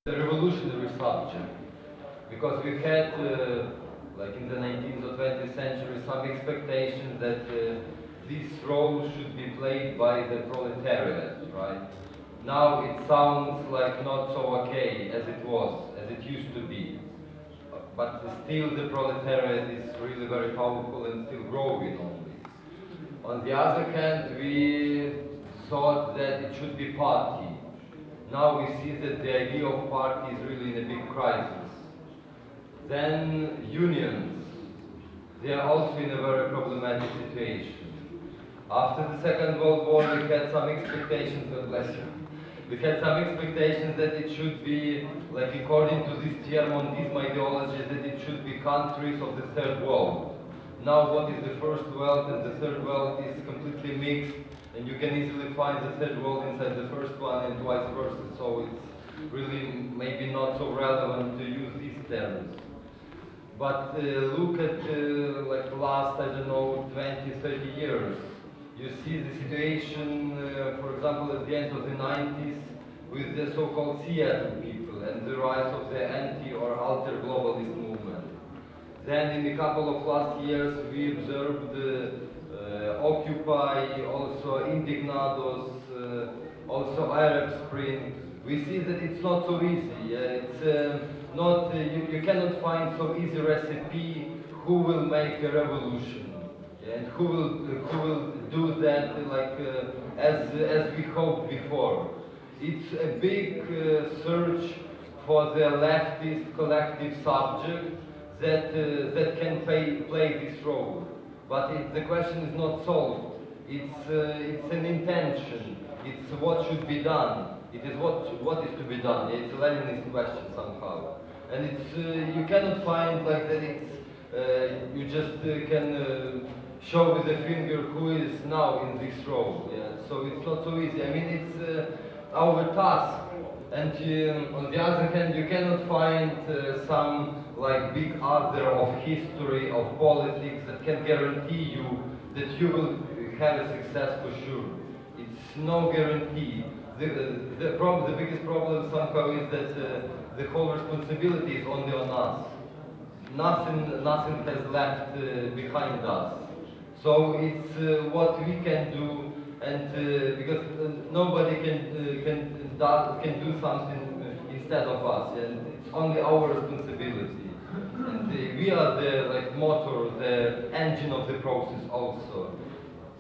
The revolutionary subject, because we had, like in the 19th or 20th century, some expectations that this role should be played by the proletariat, right? Now it sounds like not so okay as it was, as it used to be. But still the proletariat is really very powerful and still growing only. On the other hand, we thought that it should be party. Now we see that the idea of party is really in a big crisis. Then unions, they are also in a very problematic situation. After the Second World War, we had some expectations, God bless you. We had some expectations that it should be, like according to this tiers-mondisme ideology, that it should be countries of the Third World. Now what is the First World and the Third World is completely mixed, and you can easily find the Third World inside the First one and vice versa. So it's really maybe not so relevant to use these terms. But look at like last, I don't know, 20, 30 years. You see the situation, for example, at the end of the 90s with the so-called Seattle people and the rise of the anti or alter-globalist movement. Then in a couple of last years we observed Occupy, also Indignados, also Arab Spring. We see that it's not so easy. It's not, you cannot find so easy recipe who will make a revolution. And who will do that as we hoped before. It's a big search for the leftist collective subject that can play this role. But the question is not solved. It's an intention. It's what should be done. It is what is to be done. It's a Leninist question somehow. And it's you cannot find like that. It's you just can show with a finger who is now in this role. Yeah. So it's not so easy. I mean, it's our task. And on the other hand, you cannot find some like big other of history, of politics that can guarantee you that you will have a success for sure. It's no guarantee. The biggest problem somehow is that the whole responsibility is only on us. Nothing has left behind us. So it's what we can do, and because nobody can do something instead of us, and it's only our responsibility. And we are the motor, the engine of the process also.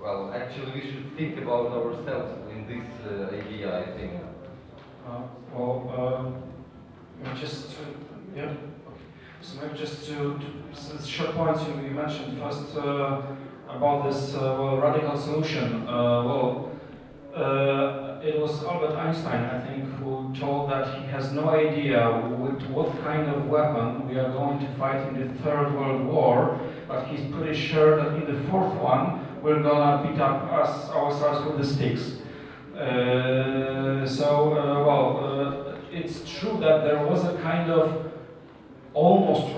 Well, actually, we should think about ourselves in this idea, I think. Just yeah. So maybe just to short points you mentioned first about this radical solution. It was Albert Einstein, I think, who told that he has no idea with what kind of weapon we are going to fight in the Third World War, but he's pretty sure that in the fourth one we're gonna beat up ourselves with the sticks. It's true that there was a kind of almost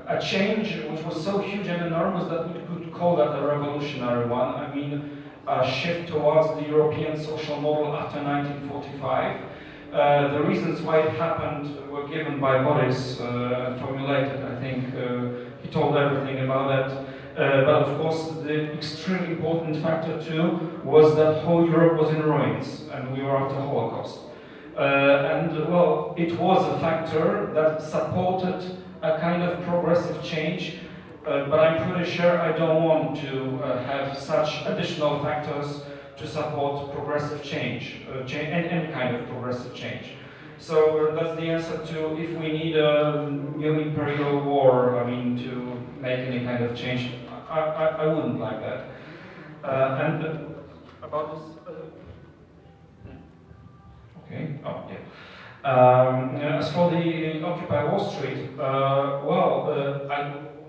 a change which was so huge and enormous that we could call that a revolutionary one. I mean, a shift towards the European social model after 1945. The reasons why it happened were given by Boris, formulated, I think. He told everything about that. But of course, the extremely important factor too was that whole Europe was in ruins and we were after Holocaust. It was a factor that supported a kind of progressive change, but I'm pretty sure I don't want to have such additional factors to support progressive change, any kind of progressive change. So that's the answer to if we need a new imperial war, I mean, to make any kind of change. I wouldn't like that. About this. Okay. Oh, yeah. As for the Occupy Wall Street,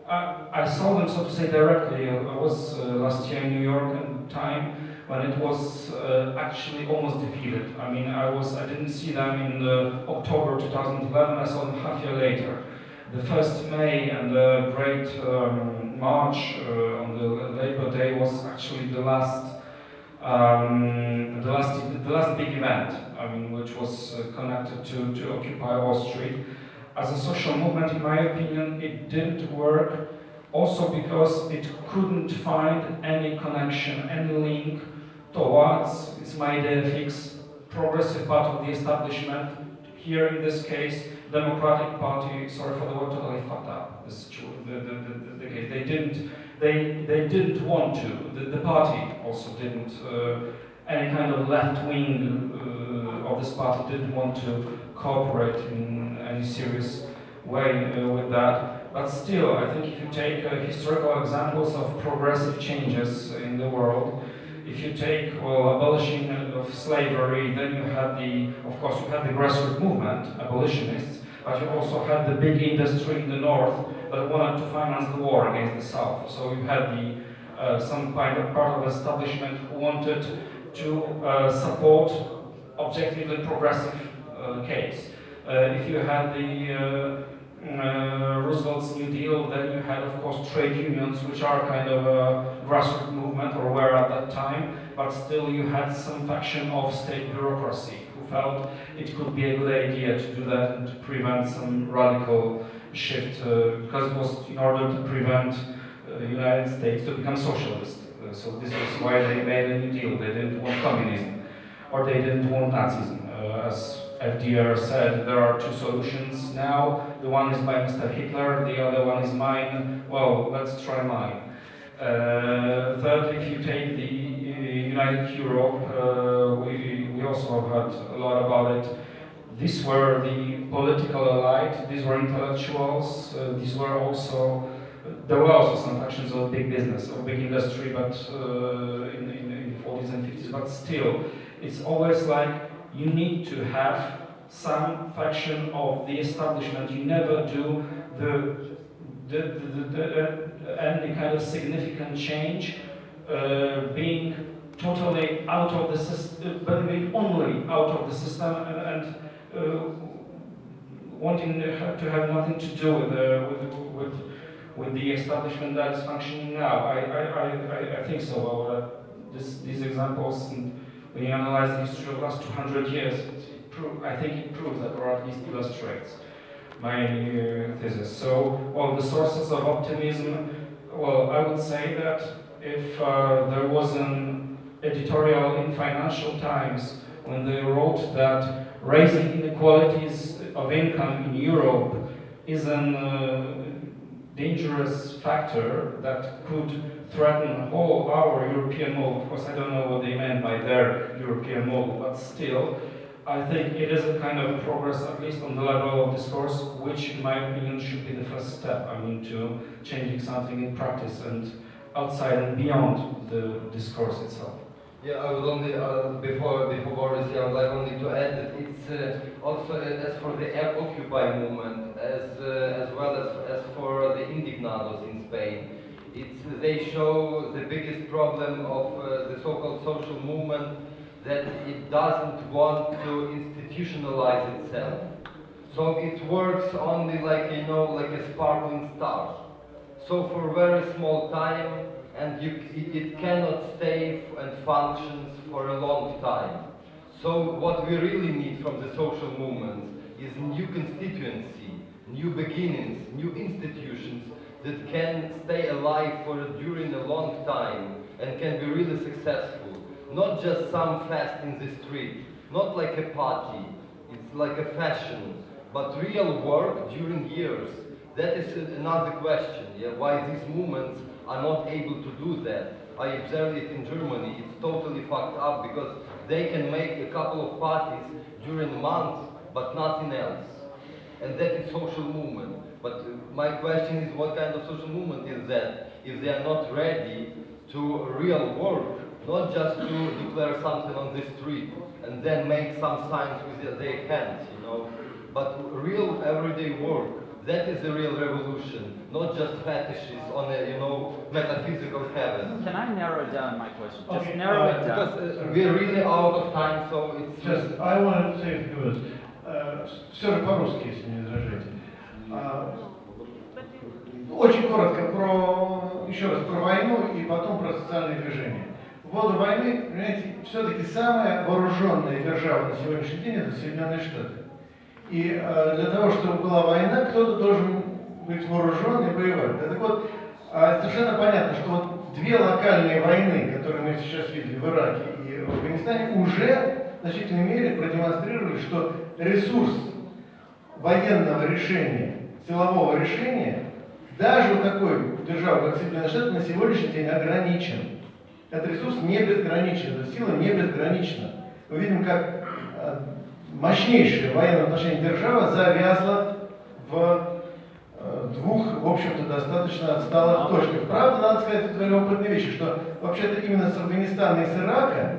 I saw them, so to say, directly. I was last year in New York at the time when it was actually almost defeated. I mean, I didn't see them in October 2011. I saw them half year later. The 1st May and the great march on the Labor Day was actually the last the last big event, I mean, which was connected to Occupy Wall Street. As a social movement, in my opinion, it didn't work, also because it couldn't find any connection, any link towards its idea fix progressive part of the establishment. Here, in this case, Democratic Party, sorry for the word, totally fucked up this, the case. They didn't want to, the party also didn't, any kind of left wing of this party didn't want to cooperate in any serious way with that. But still, I think if you take historical examples of progressive changes in the world, if you take, well, abolishing of slavery, then you had of course, you had the grassroots movement, abolitionists, but you also had the big industry in the north that wanted to finance the war against the south. So you had some kind of part of the establishment who wanted to support objectively progressive case. If you had the Roosevelt's New Deal, then you had, of course, trade unions, which are kind of a grassroots movement, or were at that time, but still you had some faction of state bureaucracy who felt it could be a good idea to do that and to prevent some radical shift, because it was in order to prevent the United States to become socialist. So this was why they made a New Deal. They didn't want communism, or they didn't want Nazism. As FDR said, there are two solutions now. The one is by Mr. Hitler, the other one is mine. Well, let's try mine. Third, if you take the United Europe, we also have heard a lot about it. These were the political elite, these were intellectuals, these were also, there were also some factions of big business, of big industry, but in the 40s and 50s, but still, it's always like you need to have some faction of the establishment. You never do any kind of significant change being totally out of the system, but being only out of the system and wanting to have nothing to do with the establishment that is functioning now. I think so. Well, these examples, and when you analyze the history of the last 200 years, I think it proves that, or at least illustrates my thesis. So, well, the sources of optimism, well, I would say that if there was an editorial in Financial Times when they wrote that raising inequalities of income in Europe is a dangerous factor that could threaten our European model. Of course, I don't know what they meant by their European model, but still, I think it is a kind of progress, at least on the level of discourse, which, in my opinion, should be the first step. I mean, to changing something in practice and outside and beyond the discourse itself. Yeah, I would only, before Boris, I would like only to add that it's also, as for the Occupy movement, as well as for the Indignados in Spain, they show the biggest problem of the so-called social movement, that it doesn't want to institutionalize itself. So it works only like, you know, like a sparkling star. So for a very small time, and it cannot stay and functions for a long time. So what we really need from the social movements is new constituency, new beginnings, new institutions that can stay alive during a long time and can be really successful. Not just some fest in the street, not like a party, it's like a fashion, but real work during years. That is another question, yeah? Why these movements are not able to do that. I observed it in Germany, it's totally fucked up because they can make a couple of parties during a month, but nothing else. And that is social movement. But my question is, what kind of social movement is that if they are not ready to real work, not just to declare something on the street and then make some signs with their hands, you know, but real everyday work. That is the real revolution, not just fetishes on a, you know, metaphysical heaven. Can I narrow down my question? Just Okay, narrow it down. Because we're really out of time, so it's Just, I want to say a few words. Все по-русски, если не возражаете. Очень коротко еще раз про войну и потом про социальные движения. в годы войны, понимаете, все-таки самая вооруженная держава на сегодняшний день это Соединенные Штаты. И для того, чтобы была война, кто-то должен быть вооружен и воевать. Так вот, совершенно понятно, что вот две локальные войны, которые мы сейчас видели в Ираке и в Афганистане, уже в значительной мере продемонстрировали, что ресурс военного решения, силового решения, даже у такой державы, как Соединенные Штаты, на сегодняшний день ограничен. Этот ресурс не безграничен, эта сила не безгранична. Мы видим, как мощнейшая в военном отношении держава завязла в двух, в общем-то, достаточно отсталых точках. Правда, надо сказать опытные вещи, что вообще-то именно с Афганистана и с Ирака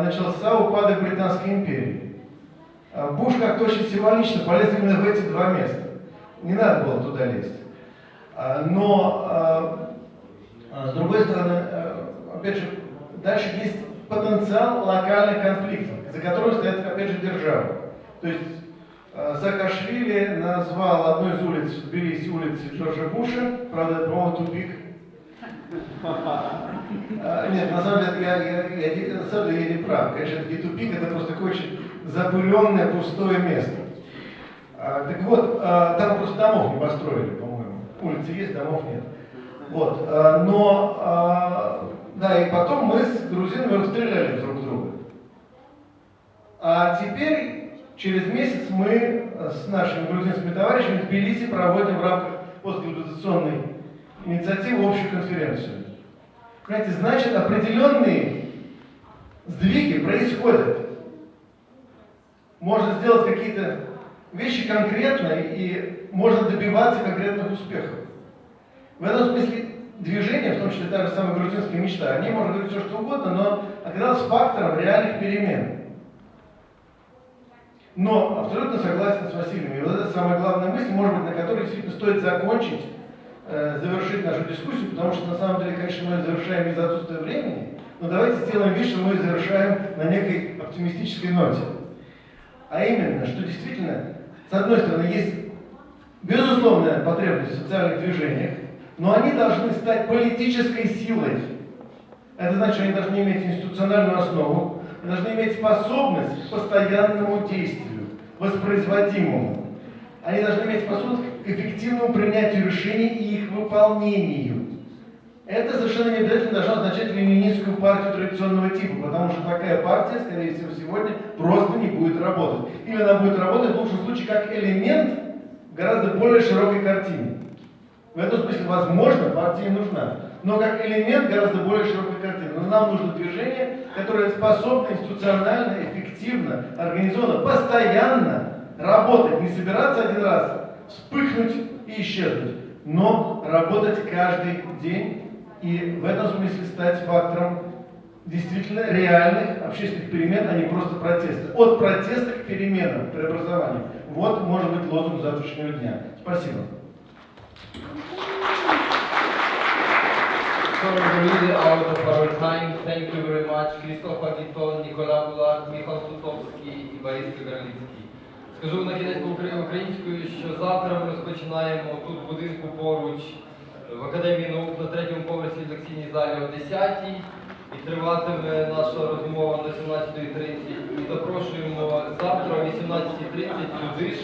начался упадок Британской империи. Буш как-то очень символично полез именно в эти два места. Не надо было туда лезть. Но, с другой стороны, опять же, дальше есть потенциал локальных конфликтов, за которым стоит, опять же, держава. То есть Саакашвили назвал одну из улиц в Тбилиси улицей Джорджа Буша, правда, это, по-моему, тупик. Нет, на самом деле я не прав. Конечно, это не тупик, это просто такое очень запыленное, пустое место. Так вот, там просто домов не построили, по-моему. Улицы есть, домов нет. Вот. Да, и потом мы с грузинами стреляли друг в друга. А теперь, через месяц, мы с нашими грузинскими товарищами в Тбилиси проводим в рамках постглобализационной инициативы общую конференцию. Понимаете, значит, определенные сдвиги происходят. Можно сделать какие-то вещи конкретные, и можно добиваться конкретных успехов. В этом смысле движение, в том числе та же самая грузинская мечта, о ней можно говорить все что угодно, но оказалось фактором реальных перемен. Но абсолютно согласен с Василием. И вот это самая главная мысль, может быть, на которой действительно стоит закончить, завершить нашу дискуссию, потому что на самом деле, конечно, мы ее завершаем из-за отсутствия времени, но давайте сделаем вид, что мы ее завершаем на некой оптимистической ноте. А именно, что действительно, с одной стороны, есть безусловная потребность в социальных движениях, но они должны стать политической силой. Это значит, что они должны иметь институциональную основу, должны иметь способность к постоянному действию, воспроизводимому. Они должны иметь способность к эффективному принятию решений и их выполнению. Это совершенно не обязательно должно означать ленинистскую партию традиционного типа, потому что такая партия, скорее всего, сегодня просто не будет работать. Или она будет работать в лучшем случае как элемент гораздо более широкой картины. В этом смысле, возможно, партия нужна, но как элемент гораздо более широкой картины. Но нам нужно движение, которое способно институционально, эффективно, организованно, постоянно работать, не собираться один раз, вспыхнуть и исчезнуть, но работать каждый день и в этом смысле стать фактором действительно реальных общественных перемен, а не просто протеста. От протеста к переменам, к преобразованию. Вот может быть лозунг завтрашнего дня. Спасибо. Sorry, we're really out of our time. Thank you very much. Krzysztof Agitol, Нікола Булак, Михайло Сутовський і Борис Кагарлицький. Скажу на кінець українською, що завтра ми розпочинаємо тут в будинку поруч в Академії наук на 3-му поверсі в лекційній залі о 10-й. І триватиме наша розмова до 17:30. І запрошуємо завтра о 18:30 сюди ж.